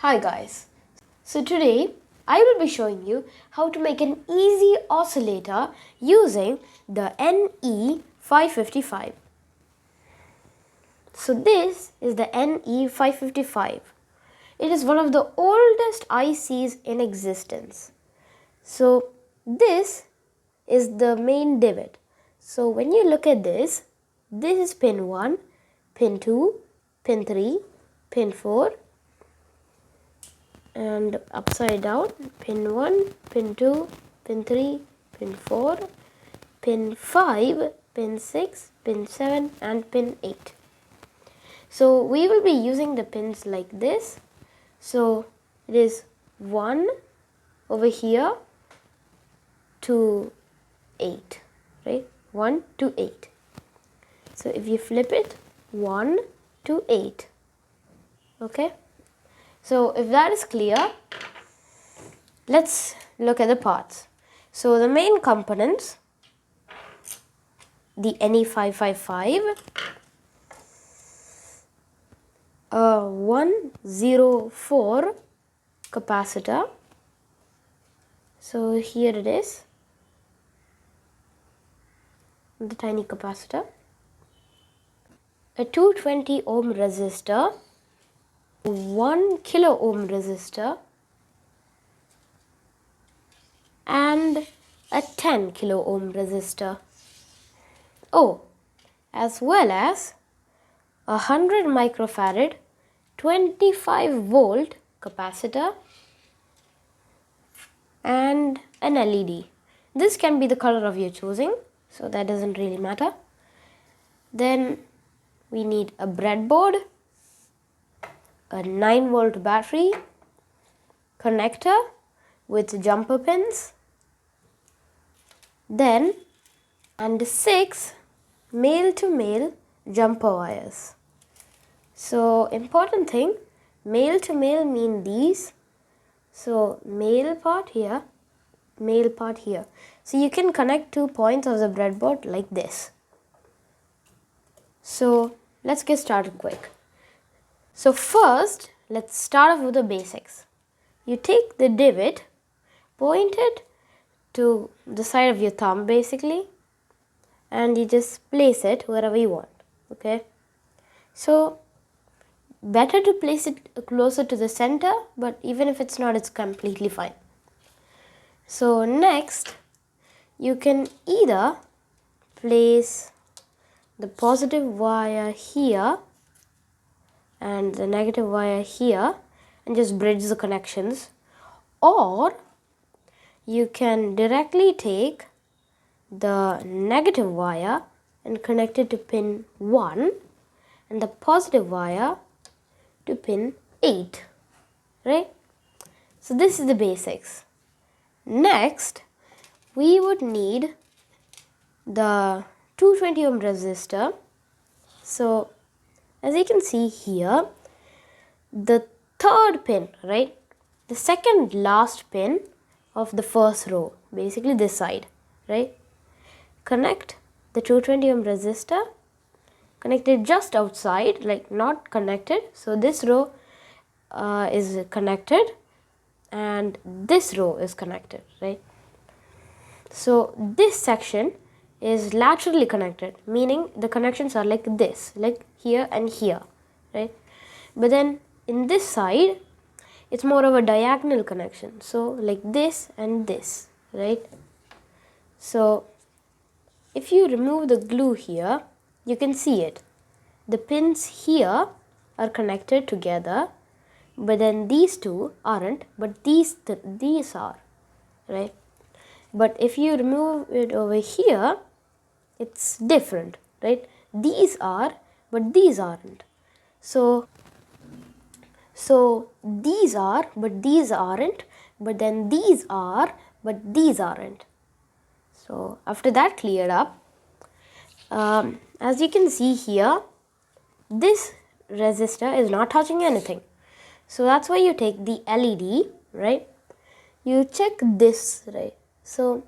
Hi guys, so today I will be showing you how to make an easy oscillator using the NE555. So this is the NE555. It is one of the oldest ICs in existence. So this is the main divot. So when you look at this is pin 1, pin 2, pin 3, pin 4, and upside down pin 1, pin 2, pin 3, pin 4, pin 5, pin 6, pin 7 and pin 8. So we will be using the pins like this. So it is 1 over here to 8, right? 1 to 8. So if you flip it, 1 to 8. Okay? So if that is clear, let's look at the parts. So the main components, the NE555, 104 capacitor. So here it is, the tiny capacitor. A 220 ohm resistor, 1 kilo ohm resistor, and a 10 kilo ohm resistor. Oh, as well as a 100 microfarad 25 volt capacitor and an LED. This can be the color of your choosing, so that doesn't really matter. Then we need a breadboard, a 9 volt battery, connector with jumper pins, then and 6 male to male jumper wires. So important thing, male to male mean these. So male part here, male part here. So you can connect 2 points of the breadboard like this. So let's get started quick. So first, let's start off with the basics. You take the divot, point it to the side of your thumb basically, and you just place it wherever you want. Okay? So better to place it closer to the center, but even if it's not, it's completely fine. So next, you can either place the positive wire here and the negative wire here and just bridge the connections, or you can directly take the negative wire and connect it to pin 1 and the positive wire to pin 8, right? So this is the basics. Next, we would need the 220 ohm resistor. So as you can see here, the third pin, right? The second last pin of the first row, basically this side, right? Connect the 220 ohm resistor, connect it just outside, like not connected. So this row is connected and this row is connected, right? So this section is laterally connected, meaning the connections are like this, like here and here, right? But then in this side, it's more of a diagonal connection, so like this and this, right? So if you remove the glue here, you can see it. The pins here are connected together, but then these two aren't, but these are, right? But if you remove it over here, it's different, right? These are, but these aren't. So these are, but these aren't, but then these are, but these aren't. So after that cleared up, as you can see here, this resistor is not touching anything. So that's why you take the LED, right? You check this, right? So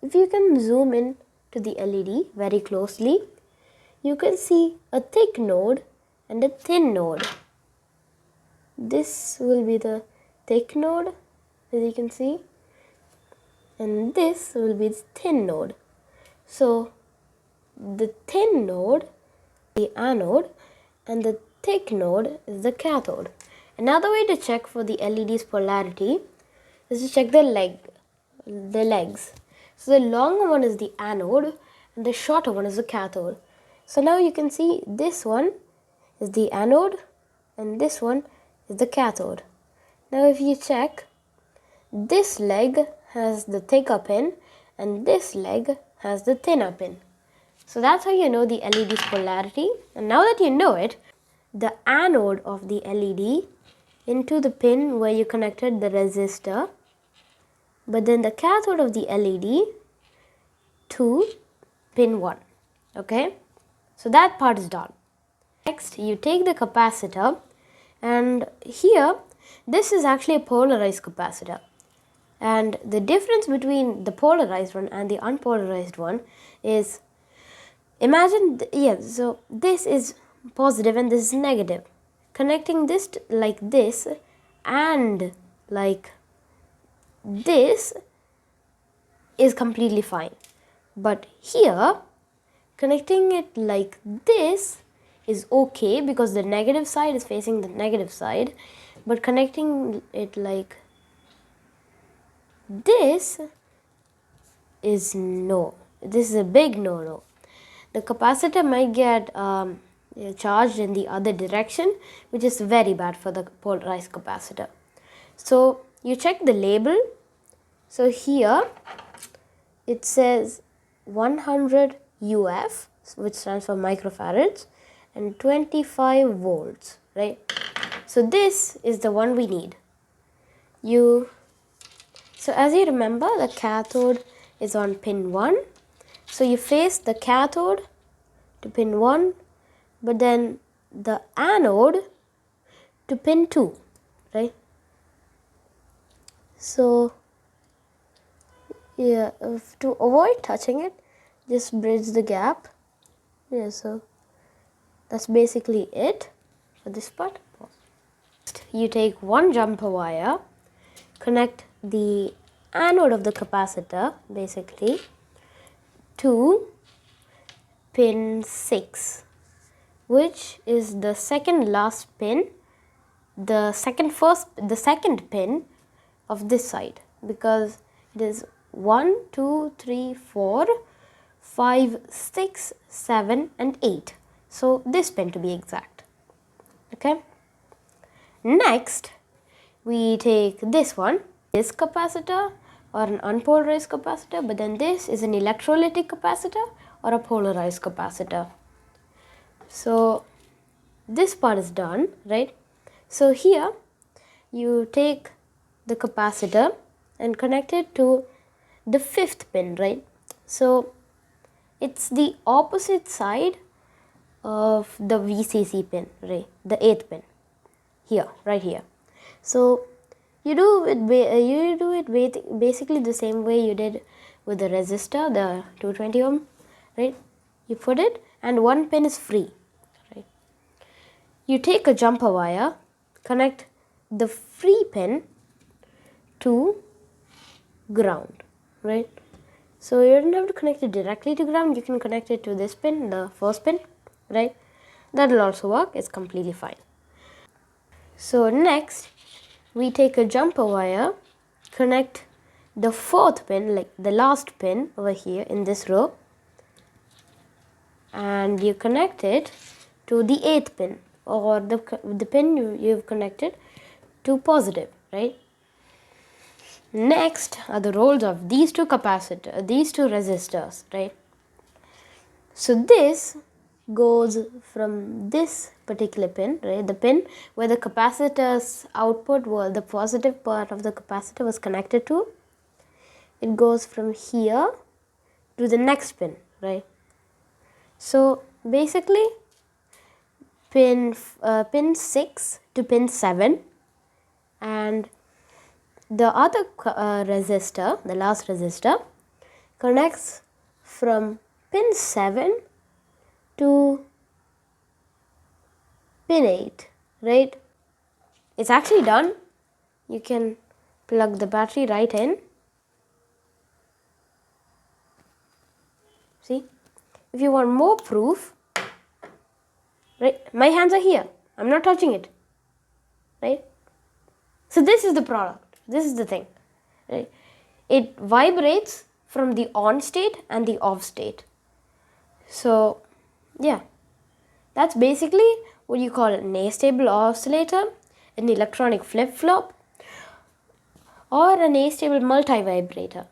if you can zoom in to the LED very closely, you can see a thick node and a thin node. this will be the thick node, as you can see, and this will be the thin node. So the thin node is the anode and the thick node is the cathode. Another way to check for the LED's polarity is to check the legs. So the longer one is the anode and the shorter one is the cathode. So now you can see this one is the anode and this one is the cathode. Now if you check, this leg has the thicker pin and this leg has the thinner pin. So that's how you know the LED's polarity. And now that you know it, the anode of the LED into the pin where you connected the resistor, but then the cathode of the LED to pin 1. Okay, so that part is done. Next, you take the capacitor, and here this is actually a polarized capacitor, and the difference between the polarized one and the unpolarized one is, imagine, so this is positive and this is negative. Connecting this like this and like this is completely fine. But here, connecting it like this is okay because the negative side is facing the negative side. But connecting it like this is no. This is a big no-no. The capacitor might get charged in the other direction, which is very bad for the polarized capacitor. So you check the label. So here it says 100 UF, which stands for microfarads, and 25 volts, right? So this is the one we need. So as you remember, the cathode is on pin 1. So you face the cathode to pin 1, but then the anode to pin 2, right? So yeah, to avoid touching it, just bridge the gap. Yeah, so that's basically it for this part. Next, you take one jumper wire, connect the anode of the capacitor basically to pin 6, which is the second last pin, the second pin of this side, because it is 1, 2, 3, 4, 5, 6, 7 and 8. So this pin to be exact. Okay. Next, we take this one, this capacitor or an unpolarized capacitor, but then this is an electrolytic capacitor or a polarized capacitor. So this part is done, right? So here you take the capacitor and connect it to the 5th pin, right? So it's the opposite side of the VCC pin, right? The 8th pin here, right here. So you do it basically the same way you did with the resistor, the 220 ohm, right? You put it and one pin is free, right? You take a jumper wire, connect the free pin to ground, right? So you don't have to connect it directly to ground. You can connect it to this pin, the first pin, right? That will also work. It's completely fine. So next, we take a jumper wire, connect the 4th pin, like the last pin over here in this row, and you connect it to the 8th pin, or the pin you've connected to positive, right? Next are the roles of these two resistors, right? So this goes from this particular pin, right? The pin where the capacitor's output was, the positive part of the capacitor was connected to. It goes from here to the next pin, right? So basically pin 6 to pin 7, and the other resistor, the last resistor, connects from pin 7 to pin 8, right? it's actually done. You can plug the battery right in. See, if you want more proof, right, my hands are here, I'm not touching it, right? So this is the product, this is the thing, right? It vibrates from the on state and the off state. So yeah, that's basically what you call an astable oscillator, an electronic flip-flop, or an astable multivibrator.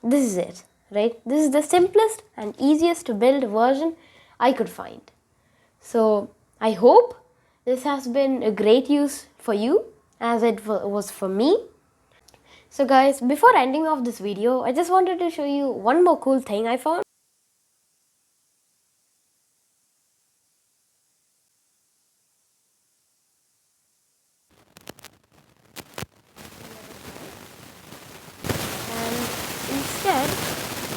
This is it, right? This is the simplest and easiest to build version I could find. So I hope this has been a great use for you as it was for me. So guys, before ending off this video, I just wanted to show you one more cool thing I found. And instead,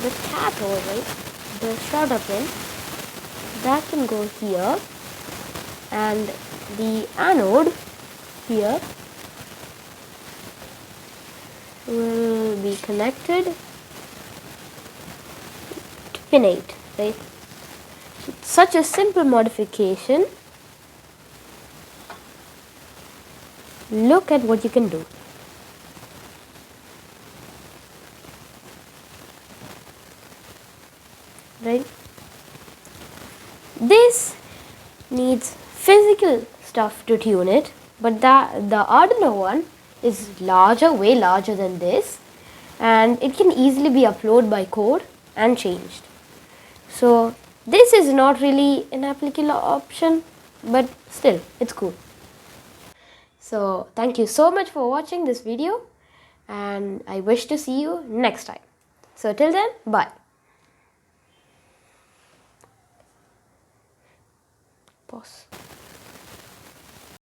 the cathode, right, the starter pin, that can go here, and the anode here will be connected to pin 8, right? Such a simple modification. Look at what you can do. Right? This needs physical stuff to tune it, but the Arduino one is larger, way larger than this, and it can easily be uploaded by code and changed. So this is not really an applicable option, but still it's cool. So thank you so much for watching this video, and I wish to see you next time. So till then, bye. Pause.